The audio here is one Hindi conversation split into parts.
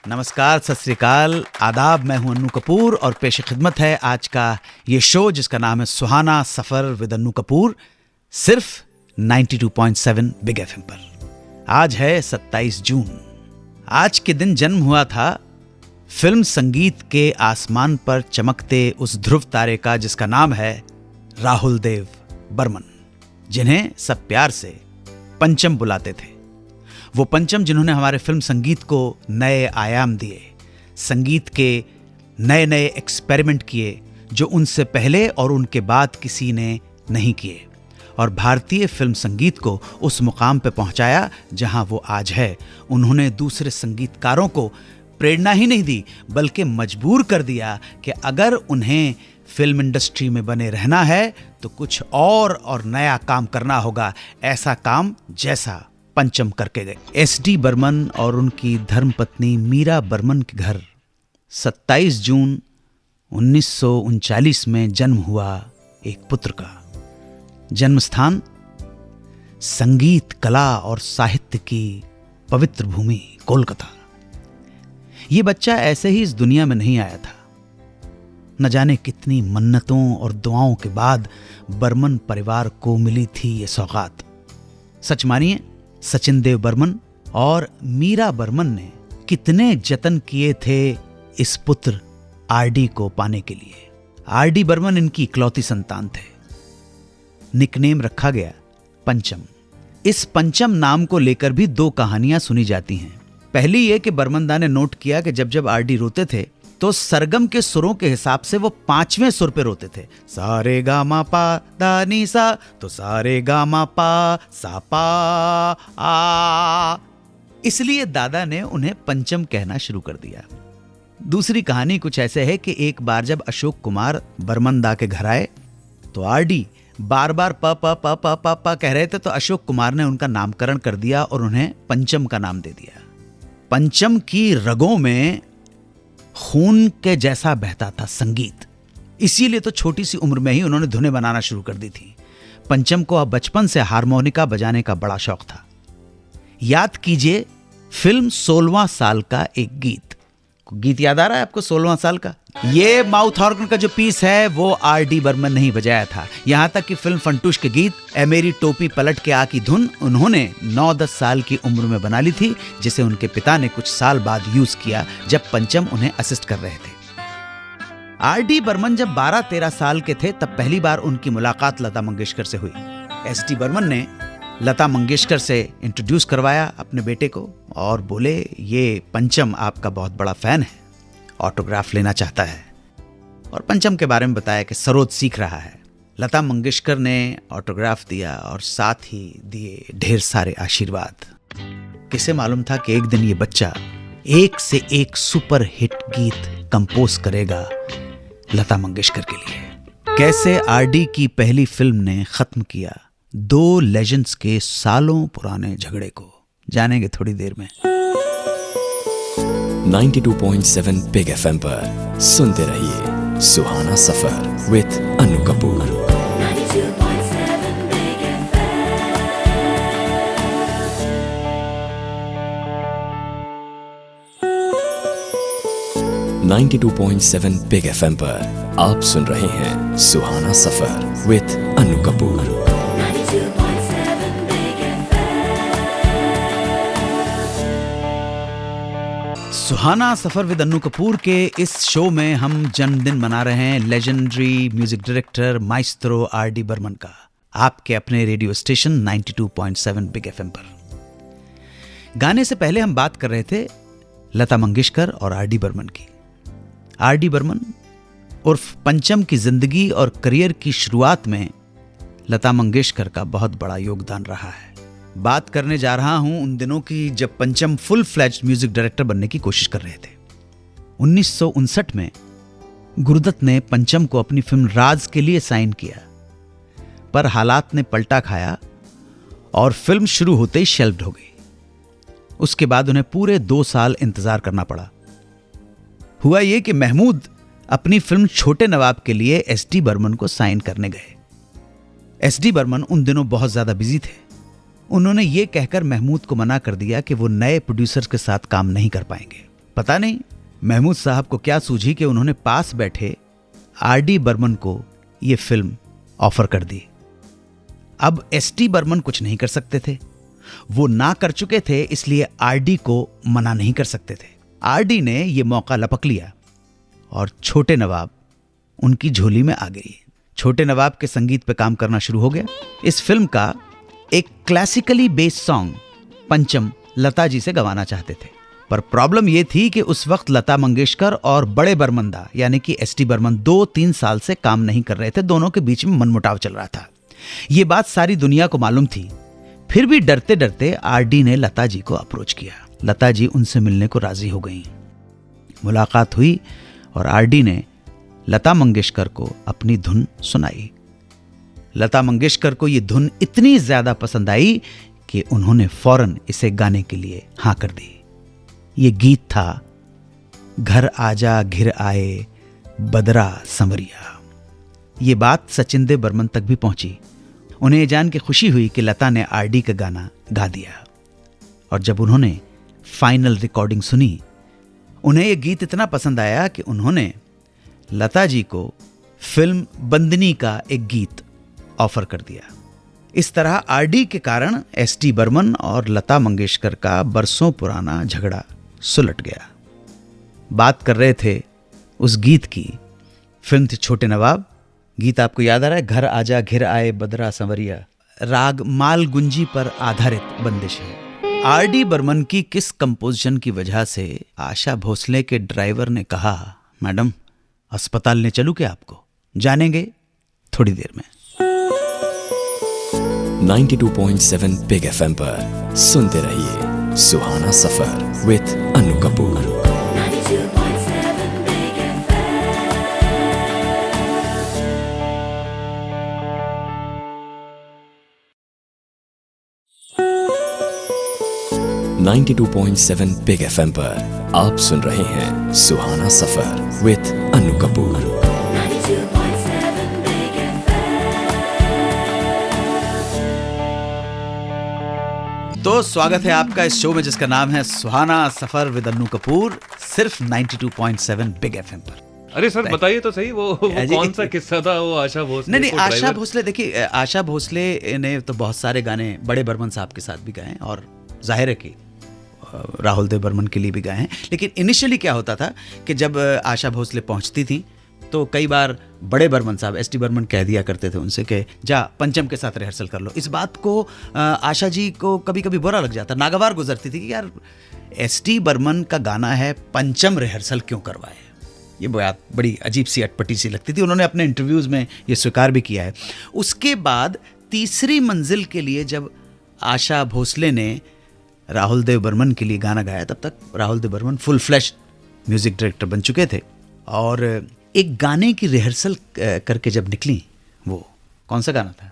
नमस्कार, सत श्री अकाल, आदाब। मैं हूं अन्नू कपूर और पेश खिदमत है आज का ये शो जिसका नाम है सुहाना सफर विद अन्नू कपूर, सिर्फ 92.7 बिग एफएम पर। आज है 27 जून। आज के दिन जन्म हुआ था फिल्म संगीत के आसमान पर चमकते उस ध्रुव तारे का जिसका नाम है राहुल देव बर्मन, जिन्हें सब प्यार से पंचम बुलाते थे। वो पंचम जिन्होंने हमारे फिल्म संगीत को नए आयाम दिए, संगीत के नए नए एक्सपेरिमेंट किए जो उनसे पहले और उनके बाद किसी ने नहीं किए, और भारतीय फिल्म संगीत को उस मुकाम पे पहुंचाया जहां वो आज है। उन्होंने दूसरे संगीतकारों को प्रेरणा ही नहीं दी बल्कि मजबूर कर दिया कि अगर उन्हें फिल्म इंडस्ट्री में बने रहना है तो कुछ और नया काम करना होगा, ऐसा काम जैसा पंचम करके गए। एसडी बर्मन और उनकी धर्मपत्नी मीरा बर्मन के घर 27 जून 1939 में जन्म हुआ एक पुत्र का। जन्म स्थान संगीत, कला और साहित्य की पवित्र भूमि कोलकाता। ये बच्चा ऐसे ही इस दुनिया में नहीं आया था। न जाने कितनी मन्नतों और दुआओं के बाद बर्मन परिवार को मिली थी ये सौगात। सच मानिए, सचिन देव बर्मन और मीरा बर्मन ने कितने जतन किए थे इस पुत्र आरडी को पाने के लिए। आरडी बर्मन इनकी इकलौती संतान थे। निकनेम रखा गया पंचम। इस पंचम नाम को लेकर भी दो कहानियां सुनी जाती हैं। पहली ये कि बर्मनदा ने नोट किया कि जब जब आरडी रोते थे तो सरगम के सुरों के हिसाब से वो 5वें सुर पे रोते थे। सारे गा मा पा दा नी सा, तो सारे गा मा पा सा पा आ। इसलिए दादा ने उन्हें पंचम कहना शुरू कर दिया। दूसरी कहानी कुछ ऐसे है कि एक बार जब अशोक कुमार बर्मनदा के घर आए तो आरडी बार बार प प प प प प कह रहे थे, तो अशोक कुमार ने उनका नामकरण कर दिया और उन्हें पंचम का नाम दे दिया। पंचम की रगों में खून के जैसा बहता था संगीत, इसीलिए तो छोटी सी उम्र में ही उन्होंने धुनें बनाना शुरू कर दी थी। पंचम को अब बचपन से हारमोनिका बजाने का बड़ा शौक था। याद कीजिए फिल्म 16वां साल का एक गीत याद आ रहा है आपको? 16वां साल का ये माउथ ऑर्गन का जो पीस है वो आरडी बर्मन ने ही बजाया था। यहां तक कि फिल्म फंटूश के गीत ए मेरी टोपी पलट के आ की धुन उन्होंने 9-10 साल की उम्र में बना ली थी, जिसे उनके पिता ने कुछ साल बाद यूज किया जब पंचम उन्हें असिस्ट कर रहे थे। आरडी बर्मन जब 12-13 साल के थे तब पहली बार उनकी मुलाकात लता मंगेशकर से हुई। एसडी बर्मन ने लता मंगेशकर से इंट्रोड्यूस करवाया अपने बेटे को और बोले, ये पंचम आपका बहुत बड़ा फैन है, ऑटोग्राफ लेना चाहता है। और पंचम के बारे में बताया कि सरोद सीख रहा है। लता मंगेशकर ने ऑटोग्राफ दिया और साथ ही दिए ढेर सारे आशीर्वाद। किसे मालूम था कि एक दिन ये बच्चा एक से एक सुपर हिट गीत कंपोज करेगा लता मंगेशकर के लिए। कैसे आरडी की पहली फिल्म ने खत्म किया 2 लेजेंड्स के सालों पुराने झगड़े को, जानेंगे थोड़ी देर में। 92.7 बिग एफएम पर सुनते रहिए Suhana Safar with Annu Kapoor. 92.7 big FM पर आप सुन रहे हैं सुहाना सफर विद अन्नू कपूर। सुहाना सफर विद अन्नू कपूर के इस शो में हम जन्मदिन मना रहे हैं legendary music director maestro RD Burman का, आपके अपने रेडियो स्टेशन 92.7 बिग एफएम पर। गाने से पहले हम बात कर रहे थे लता मंगेशकर और आरडी बर्मन की। आरडी बर्मन उर्फ पंचम की जिंदगी और करियर की शुरुआत में लता मंगेशकर का बहुत बड़ा योगदान रहा है। बात करने जा रहा हूं उन दिनों की जब पंचम फुल फ्लेज्ड म्यूजिक डायरेक्टर बनने की कोशिश कर रहे थे। 1959 में गुरुदत्त ने पंचम को अपनी फिल्म राज के लिए साइन किया, पर हालात ने पलटा खाया और फिल्म शुरू होते ही शेल्फ्ड हो गई। उसके बाद उन्हें पूरे 2 साल इंतजार करना पड़ा। हुआ यह कि महमूद अपनी फिल्म छोटे नवाब के लिए एसडी बर्मन को साइन करने गए। एसडी बर्मन उन दिनों बहुत ज्यादा बिजी थे। उन्होंने ये कहकर महमूद को मना कर दिया कि वो नए प्रोड्यूसर्स के साथ काम नहीं कर पाएंगे। पता नहीं महमूद साहब को क्या सूझी कि उन्होंने पास बैठे आर.डी. बर्मन को यह फिल्म ऑफर कर दी। अब एस.टी. बर्मन कुछ नहीं कर सकते थे, वो ना कर चुके थे, इसलिए आर.डी. को मना नहीं कर सकते थे। आर.डी. ने यह मौका लपक लिया और छोटे नवाब उनकी झोली में आ गई। छोटे नवाब के संगीत पे काम करना शुरू हो गया। इस फिल्म का एक क्लासिकली बेस्ड सॉन्ग पंचम लता जी से गवाना चाहते थे, पर प्रॉब्लम यह थी कि उस वक्त लता मंगेशकर और बड़े बर्मनदा यानी कि एस.टी. बर्मन 2-3 साल से काम नहीं कर रहे थे। दोनों के बीच में मनमुटाव चल रहा था। यह बात सारी दुनिया को मालूम थी। फिर भी डरते डरते आर.डी. ने लता जी को अप्रोच किया। लता जी उनसे मिलने को राजी हो गईं। मुलाकात हुई और आर.डी. ने लता मंगेशकर को अपनी धुन सुनाई। लता मंगेशकर को यह धुन इतनी ज्यादा पसंद आई कि उन्होंने फौरन इसे गाने के लिए हां कर दी। यह गीत था घर आजा घिर आए बदरा संवरिया। यह बात सचिन देव बर्मन तक भी पहुंची। उन्हें यह जान के खुशी हुई कि लता ने आर.डी. का गाना गा दिया। और जब उन्होंने फाइनल रिकॉर्डिंग सुनी, उन्हें यह गीत इतना पसंद आया कि उन्होंने लता जी को फिल्म बंदनी का एक गीत ऑफर कर दिया। इस तरह आर.डी. के कारण एस.टी. बर्मन और लता मंगेशकर का बरसों पुराना झगड़ा सुलट गया। बात कर रहे थे उस गीत की। फिल्म थी छोटे नवाब। गीत आपको याद आ रहा है, घर आजा घिर आए बदरा संवरिया। राग माल गुंजी पर आधारित बंदिश है। आर.डी. बर्मन की किस कंपोजिशन की वजह से आशा भोसले के ड्राइवर ने कहा, मैडम अस्पताल ले चलूं क्या आपको? जानेंगे थोड़ी देर में। 92.7 बिग FM पर सुनते रहिए Suhana Safar with Anu Kapoor. 92.7 big FM पर आप सुन रहे हैं सुहाना सफर विद अनु कपूर। तो स्वागत है आपका इस शो में जिसका नाम है सुहाना सफर विद अन्नू कपूर, सिर्फ 92.7 बिग FM पर। अरे सर बताइए तो सही, वो कौन सा किस्सा था वो आशा भोसले? नहीं, आशा भोसले, देखिए आशा भोसले ने तो बहुत सारे गाने बड़े बर्मन साहब के साथ भी गाए और जाहिर है कि राहुल देव बर्मन के लिए भी गाए हैं। लेकिन इनिशियली क्या होता था कि जब आशा भोसले पहुंचती थी तो कई बार बड़े बर्मन साहब एस.टी. बर्मन कह दिया करते थे उनसे कि जा पंचम के साथ रिहर्सल कर लो। इस बात को आशा जी को कभी कभी बुरा लग जाता, नागवार गुजरती थी कि यार एस.टी. बर्मन का गाना है, पंचम रिहर्सल क्यों करवाए। ये बात बड़ी अजीब सी अटपटी सी लगती थी। उन्होंने अपने इंटरव्यूज़ में ये स्वीकार भी किया है। उसके बाद तीसरी मंजिल के लिए जब आशा भोसले ने राहुल देव बर्मन के लिए गाना गाया, तब तक Rahul Dev Burman full fledged music director बन चुके थे। और एक गाने की रिहर्सल करके जब निकली, वो कौन सा गाना था?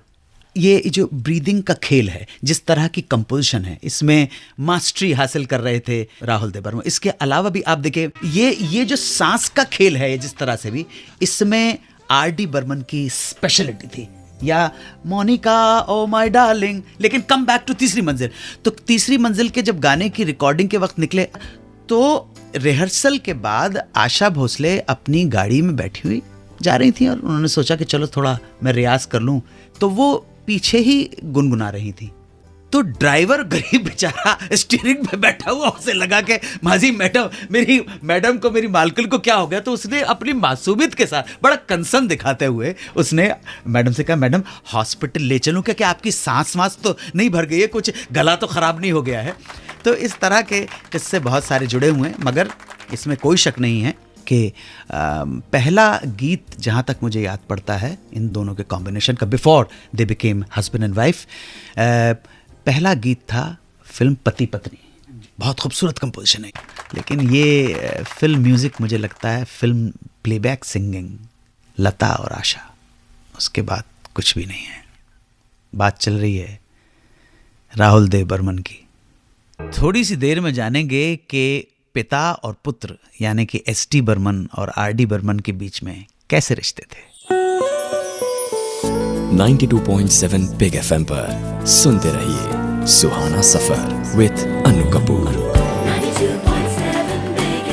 ये जो ब्रीदिंग का खेल है, जिस तरह की कंपोजिशन है, इसमें मास्टरी हासिल कर रहे थे राहुल देव बर्मन। इसके अलावा भी आप देखिए ये जो सांस का खेल है, जिस तरह से भी इसमें आर.डी. बर्मन की स्पेशलिटी थी। या मोनिका ओ माय डार्लिंग, लेकिन कम बैक टू तीसरी मंजिल। तो तीसरी मंजिल के जब गाने की रिकॉर्डिंग के वक्त निकले तो रिहर्सल के बाद आशा भोसले अपनी गाड़ी में बैठी हुई जा रही थी और उन्होंने सोचा कि चलो थोड़ा मैं रियाज कर लूं, तो वो पीछे ही गुनगुना रही थी। तो ड्राइवर गरीब बेचारा स्टीयरिंग पे बैठा हुआ, उसे लगा के माजी मैडम को, मेरी मालकिन को क्या हो गया। तो उसने अपनी मासूमियत के साथ बड़ा कंसर्न दिखाते हुए उसने मैडम से कहा, मैडम हॉस्पिटल ले चलूं क्या? आपकी सांस वास तो नहीं भर गई है, कुछ गला तो खराब नहीं हो गया है? तो इस तरह के किस्से बहुत सारे जुड़े हुए हैं, मगर इसमें कोई शक नहीं है कि पहला गीत जहाँ तक मुझे याद पड़ता है इन दोनों के कॉम्बिनेशन का, before they became husband and wife, पहला गीत था फिल्म पति पत्नी। बहुत खूबसूरत कंपोजिशन है, लेकिन ये फिल्म म्यूज़िक मुझे लगता है फिल्म प्लेबैक सिंगिंग लता और आशा, उसके बाद कुछ भी नहीं है। बात चल रही है राहुल देव बर्मन की। थोड़ी सी देर में जानेंगे कि पिता और पुत्र यानी कि एस.टी. बर्मन और आर.डी. बर्मन के बीच में कैसे रिश्ते थे। 92.7 बिग FM पर सुनते रहिए Suhana Safar with Anu Kapoor. 92.7 big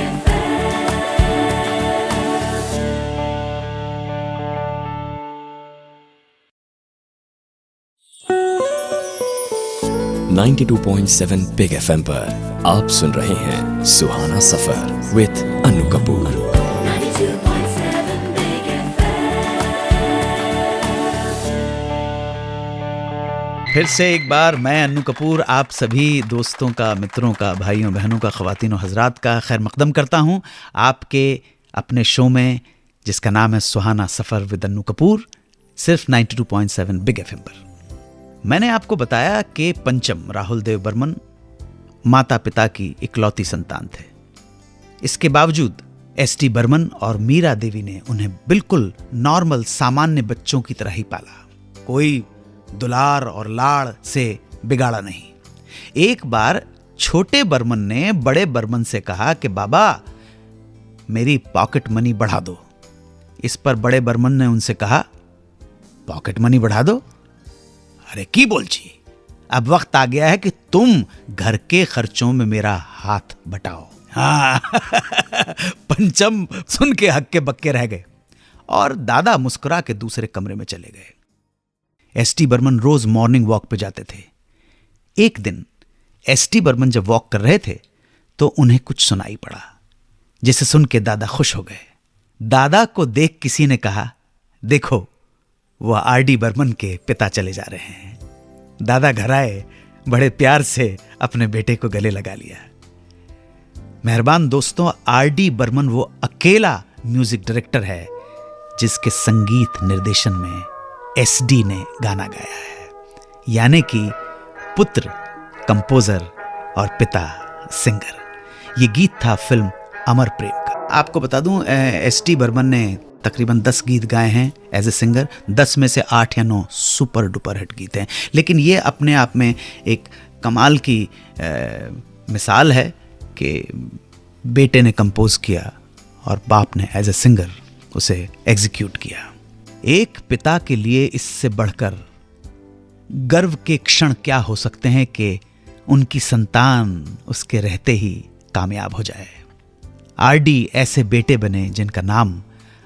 92.7 big FM पर आप सुन रहे हैं सुहाना सफर विद अनु कपूर। फिर से एक बार मैं अन्नू कपूर आप सभी दोस्तों का, मित्रों का, भाइयों बहनों का, ख्वातीन और हजरात का खैर मकदम करता हूँ आपके अपने शो में जिसका नाम है सुहाना सफ़र विद अन्नू कपूर, सिर्फ 92.7 बिग एफएम पर। मैंने आपको बताया कि पंचम राहुल देव बर्मन माता पिता की इकलौती संतान थे। इसके बावजूद एस.डी. बर्मन और मीरा देवी ने उन्हें बिल्कुल नॉर्मल सामान्य बच्चों की तरह ही पाला, कोई दुलार और लाड़ से बिगाड़ा नहीं। एक बार छोटे बर्मन ने बड़े बर्मन से कहा कि बाबा मेरी पॉकेट मनी बढ़ा दो। इस पर बड़े बर्मन ने उनसे कहा पॉकेट मनी बढ़ा दो? अरे की बोल छी, अब वक्त आ गया है कि तुम घर के खर्चों में मेरा हाथ बटाओ। हाँ पंचम सुन के हक्के बक्के रह गए और दादा मुस्कुरा के दूसरे कमरे में चले गए। एस.टी. बर्मन रोज मॉर्निंग वॉक पे जाते थे। एक दिन एस.टी. बर्मन जब वॉक कर रहे थे तो उन्हें कुछ सुनाई पड़ा, जिसे सुन के दादा खुश हो गए। दादा को देख किसी ने कहा देखो वह आर.डी. बर्मन के पिता चले जा रहे हैं। दादा घर आए, बड़े प्यार से अपने बेटे को गले लगा लिया। मेहरबान दोस्तों, आर.डी. बर्मन वो अकेला म्यूजिक डायरेक्टर है जिसके संगीत निर्देशन में एस.डी. ने गाना गाया है, यानी कि पुत्र कंपोजर और पिता सिंगर। ये गीत था फिल्म अमर प्रेम का। आपको बता दूं एस.डी. बर्मन ने तकरीबन 10 गीत गाए हैं एज ए सिंगर। 10 में से 8 या 9 सुपर डुपर हिट गीत हैं। लेकिन ये अपने आप में एक कमाल की मिसाल है कि बेटे ने कंपोज किया और बाप ने एज ए सिंगर उसे एग्जीक्यूट किया। एक पिता के लिए इससे बढ़कर गर्व के क्षण क्या हो सकते हैं कि उनकी संतान उसके रहते ही कामयाब हो जाए। आर.डी. ऐसे बेटे बने जिनका नाम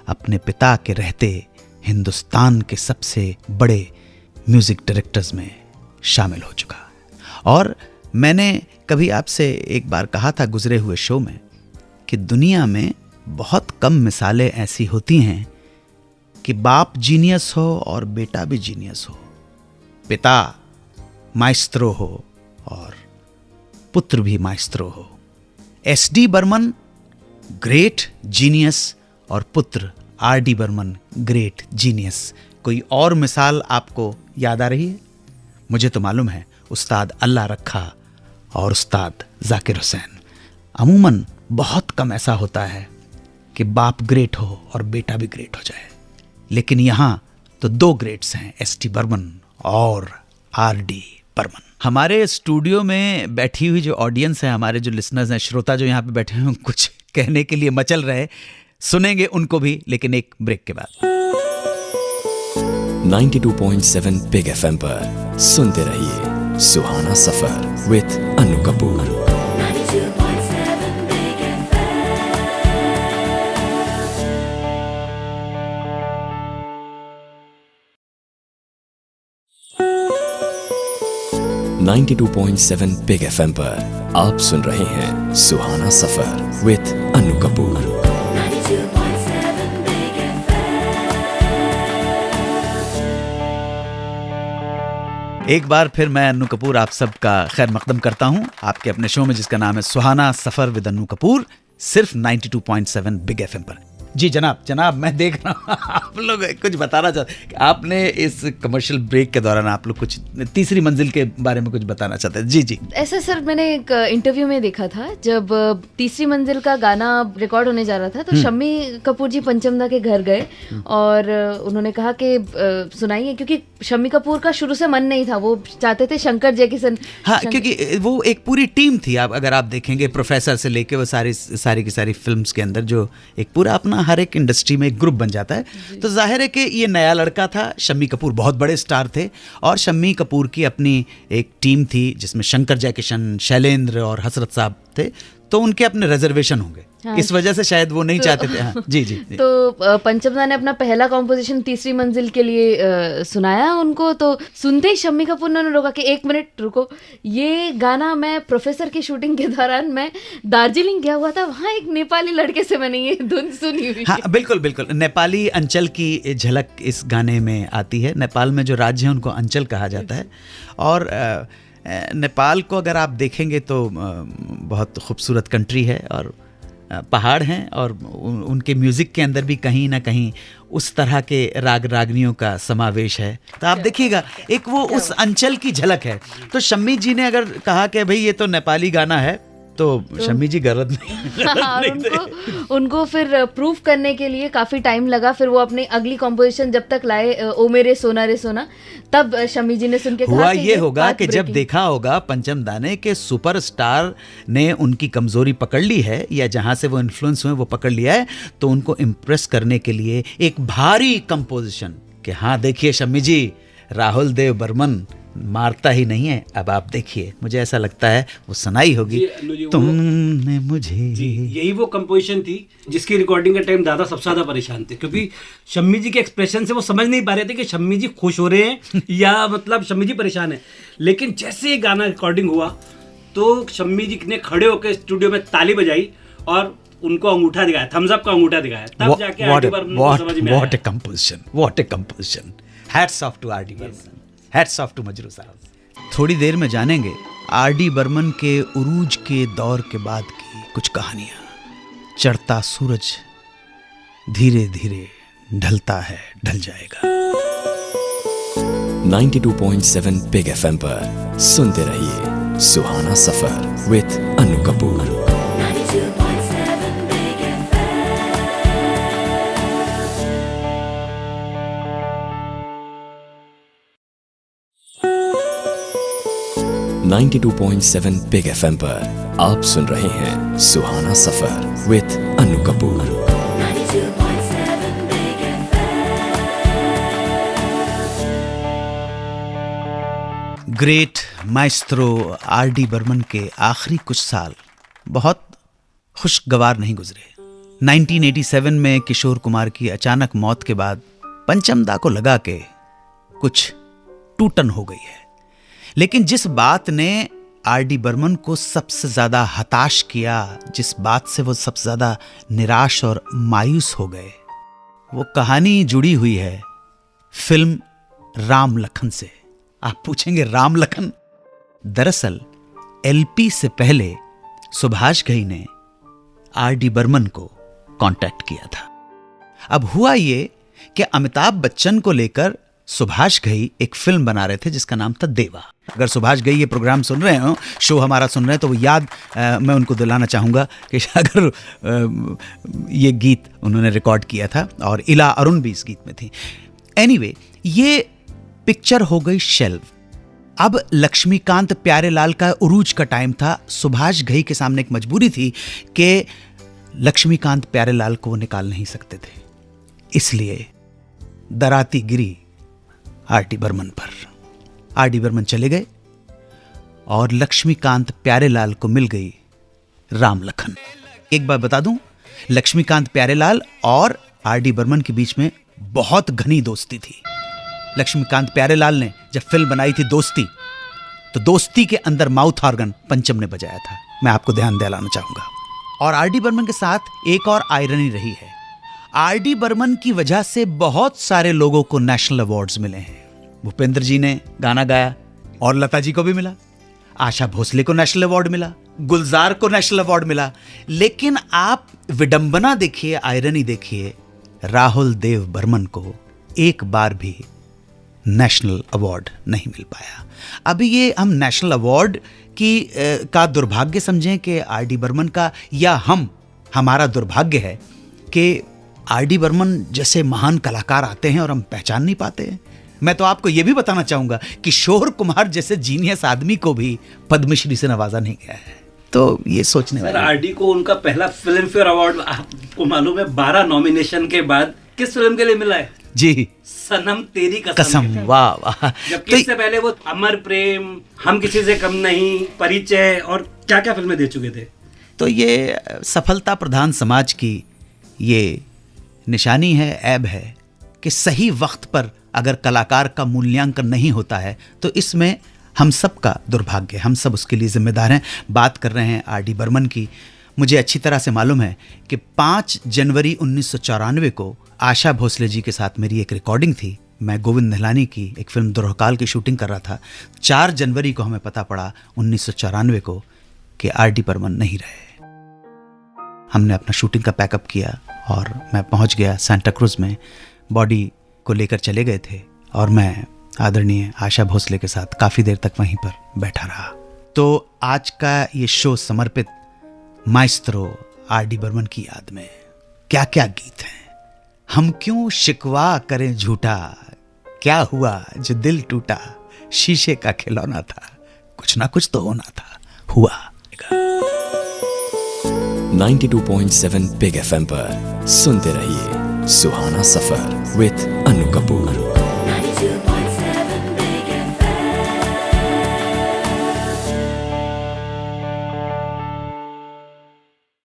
अपने पिता के रहते हिंदुस्तान के सबसे बड़े म्यूजिक डायरेक्टर्स में शामिल हो चुका है। और मैंने कभी आपसे एक बार कहा था गुजरे हुए शो में कि दुनिया में बहुत कम मिसालें ऐसी होती हैं कि बाप जीनियस हो और बेटा भी जीनियस हो, पिता माइस्ट्रो हो और पुत्र भी माइस्ट्रो हो। एस.डी. बर्मन ग्रेट जीनियस और पुत्र आर.डी. Burman great genius. कोई और मिसाल आपको याद आ रही है? मुझे तो मालूम है, उस्ताद अल्लाह रखा और उस्ताद जाकिर हुसैन। अमूमन बहुत कम ऐसा होता है कि बाप ग्रेट हो और बेटा भी ग्रेट हो जाए, लेकिन यहां तो 2 ग्रेट्स हैं, एस.डी. बर्मन और आर.डी. बर्मन। हमारे स्टूडियो में बैठी हुई जो ऑडियंस है, हमारे जो लिसनर्स हैं, श्रोता जो यहाँ पे बैठे हैं, कुछ कहने के लिए मचल रहे, सुनेंगे उनको भी, लेकिन एक ब्रेक के बाद। 92.7 बिग एफएम पर सुनते रहिए Suhana Safar with Anu Kapoor. Ninety 92.7 big FM पर आप सुन रहे हैं सुहाना सफर विद अनु कपूर। एक बार फिर मैं अन्नू कपूर आप सबका खैर मकदम करता हूं आपके अपने शो में जिसका नाम है सुहाना सफर विद अन्नू कपूर, सिर्फ 92.7 बिग एफएम पर। जी जनाब मैं देख रहा हूँ आप लोग कुछ बताना चाहते, आपने इस कमर्शियल ब्रेक के दौरान आप लोग कुछ तीसरी मंजिल के बारे में कुछ बताना चाहते हैं। जी ऐसा सर, मैंने एक इंटरव्यू में देखा था जब तीसरी मंजिल का गाना रिकॉर्ड होने जा रहा था तो शम्मी कपूर जी पंचमदा के घर गए और उन्होंने कहा कि सुनाइए, क्योंकि शम्मी कपूर का शुरू से मन नहीं था, वो चाहते थे शंकर जयकिशन। हाँ, क्योंकि वो एक पूरी टीम थी। आप अगर आप देखेंगे प्रोफेसर से लेके वो सारी की सारी फिल्म्स के अंदर जो एक पूरा अपना हर एक इंडस्ट्री में एक ग्रुप बन जाता है, तो जाहिर है कि ये नया लड़का था। शम्मी कपूर बहुत बड़े स्टार थे और शम्मी कपूर की अपनी एक टीम थी जिसमें शंकर जयकिशन, शैलेंद्र और हसरत साहब थे, तो उनके अपने रिजर्वेशन होंगे। हाँ। इस वजह से शायद वो नहीं चाहते थे। हाँ, जी जी जी। तो पंचम दा ने अपना पहला कॉम्पोजिशन तीसरी मंजिल के लिए सुनाया उनको, तो सुनते ही शम्मी कपूर ने रोका कि 1 मिनट रुको, ये गाना मैं प्रोफेसर की शूटिंग के दौरान मैं दार्जिलिंग गया हुआ था, वहाँ एक नेपाली लड़के से मैंने ये धुन सुनी हुई। हाँ बिल्कुल बिल्कुल, नेपाली अंचल की झलक इस गाने में आती है। नेपाल में जो राज्य है उनको अंचल कहा जाता है, और नेपाल को अगर आप देखेंगे तो बहुत खूबसूरत कंट्री है, और पहाड़ हैं, और उनके म्यूज़िक के अंदर भी कहीं ना कहीं उस तरह के राग रागनियों का समावेश है। तो आप देखिएगा एक वो उस अंचल की झलक है। तो शम्मी जी ने अगर कहा कि भाई ये तो नेपाली गाना है, तो शम्मी जी गलत नहीं। हाँ, उनको फिर प्रूफ करने के लिए काफ़ी टाइम लगा। फिर वो अपनी अगली कॉम्पोजिशन जब तक लाए ओ मेरे सोना रे सोना, तब शम्मी जी ने सुन के हुआ कहा ये होगा कि जब देखा होगा पंचम दाने के सुपरस्टार ने उनकी कमजोरी पकड़ ली है, या जहां से वो इन्फ्लुएंस हुए वो पकड़ लिया है, तो उनको इम्प्रेस करने के लिए एक भारी कंपोजिशन कि हाँ देखिए शम्मी जी, राहुल देव बर्मन मारता ही नहीं है, अब आप देखिए। मुझे ऐसा लगता है वो सुनाई होगी, तुमने मुझे। यही वो कंपोजिशन थी जिसकी रिकॉर्डिंग के टाइम दादा सबसे ज्यादा परेशान थे, क्योंकि शम्मी जी के एक्सप्रेशन से वो समझ नहीं पा रहे थे कि शम्मी जी खुश हो रहे हैं या मतलब शम्मी जी परेशान है। लेकिन जैसे ये गाना रिकॉर्डिंग हुआ तो शम्मी जी ने खड़े होकर स्टूडियो में ताली बजाई और उनको अंगूठा दिखाया, थम्स अप का अंगूठा दिखाया, तब जाके आर डी बर्मन को समझ में आया। What a composition, what a composition. Hats off to R D Burman, hats off to Majrooh साहब। थोड़ी देर में जानेंगे आर डी बर्मन के उरूज के दौर के बाद की कुछ कहानियां। चढ़ता सूरज धीरे धीरे ढलता है, ढल जाएगा। 92.7 बिग एफएम पर सुनते रहिए Suhana Safar with Anu Kapoor. Ninety 92.7 big FM पर आप सुन रहे हैं Suhana Safar with Anu Kapoor. Great maestro R D Burman के आखिरी कुछ साल बहुत खुशगवार नहीं गुजरे। 1987 में किशोर कुमार की अचानक मौत के बाद पंचम दा को लगा कि कुछ टूटन हो गई है। लेकिन जिस बात ने आर डी बर्मन को सबसे ज्यादा हताश किया, जिस बात से वो सबसे ज्यादा निराश और मायूस हो गए, वो कहानी जुड़ी हुई है फिल्म राम लखन से। आप पूछेंगे राम लखन? दरअसल एलपी से पहले सुभाष घई ने आर डी बर्मन को कांटेक्ट किया था। अब हुआ ये कि अमिताभ बच्चन को लेकर सुभाष घई एक फिल्म बना रहे थे जिसका नाम था देवा। अगर सुभाष घई ये प्रोग्राम सुन रहे हो, शो हमारा सुन रहे हैं, तो वो याद मैं उनको दिलाना चाहूँगा कि अगर ये गीत उन्होंने रिकॉर्ड किया था और इला अरुण भी इस गीत में थी। एनीवे, ये पिक्चर हो गई शेल्व। अब लक्ष्मीकांत प्यारेलाल का उरूज का टाइम था। सुभाष घई के सामने एक मजबूरी थी कि लक्ष्मीकांत प्यारेलाल को वो निकाल नहीं सकते थे, इसलिए दराती गिरी आर डी बर्मन पर। आर डी बर्मन चले गए और लक्ष्मीकांत प्यारेलाल को मिल गई राम लखन। एक बात बता दूं, लक्ष्मीकांत प्यारेलाल और आर डी बर्मन के बीच में बहुत घनी दोस्ती थी। लक्ष्मीकांत प्यारेलाल ने जब फिल्म बनाई थी दोस्ती, तो दोस्ती के अंदर माउथ ऑर्गन पंचम ने बजाया था। मैं आपको ध्यान दिलाना चाहूंगा। और आर डी बर्मन के साथ एक और आयरनी रही है। आर डी बर्मन की वजह से बहुत सारे लोगों को नेशनल अवार्ड्स मिले हैं। भूपेंद्र जी ने गाना गाया और लता जी को भी मिला, आशा भोसले को नेशनल अवार्ड मिला, गुलजार को नेशनल अवार्ड मिला। लेकिन आप विडंबना देखिए, आयरनी देखिए, राहुल देव बर्मन को एक बार भी नेशनल अवार्ड नहीं मिल पाया। अभी ये हम नेशनल अवार्ड की का दुर्भाग्य समझें कि आर डी बर्मन का, या हमारा दुर्भाग्य है कि आर डी बर्मन जैसे महान कलाकार आते हैं और हम पहचान नहीं पाते हैं। मैं तो आपको यह भी बताना चाहूंगा कि किशोर कुमार जैसे जीनियस आदमी को भी पद्मश्री से नवाजा नहीं गया है। तो ये सोचने वाला। आर डी को उनका पहला फिल्म फेयर अवार्ड आपको मालूम है 12 नॉमिनेशन के बाद किस फिल्म के लिए मिला है? जी, सनम तेरी कसम। वाह वाह। जबकि इससे पहले वो अमर प्रेम, हम किसी से कम नहीं, परिचय और क्या क्या फिल्में दे चुके थे। तो ये सफलता प्रधान समाज की ये निशानी है, ऐब है कि सही वक्त पर अगर कलाकार का मूल्यांकन नहीं होता है तो इसमें हम सब का दुर्भाग्य, हम सब उसके लिए जिम्मेदार हैं। बात कर रहे हैं आर डी बर्मन की। मुझे अच्छी तरह से मालूम है कि 5 जनवरी 1994 को आशा भोसले जी के साथ मेरी एक रिकॉर्डिंग थी। मैं गोविंद निहलानी की एक फिल्म दुर्हकाल की शूटिंग कर रहा था। 4 जनवरी को हमें पता पड़ा 1994 को कि आर डी बर्मन नहीं रहे। हमने अपना शूटिंग का पैकअप किया और मैं पहुंच गया सांता क्रूज में। बॉडी को लेकर चले गए थे और मैं आदरणीय आशा भोसले के साथ काफ़ी देर तक वहीं पर बैठा रहा। तो आज का ये शो समर्पित माइस्ट्रो आर डी बर्मन की याद में। क्या क्या गीत हैं। हम क्यों शिकवा करें झूठा, क्या हुआ जो दिल टूटा, शीशे का खिलौना था, कुछ ना कुछ तो होना था, हुआ। 92.7 बिग FM पर सुनते रहिए सुहाना सफर विद अनु कपूर।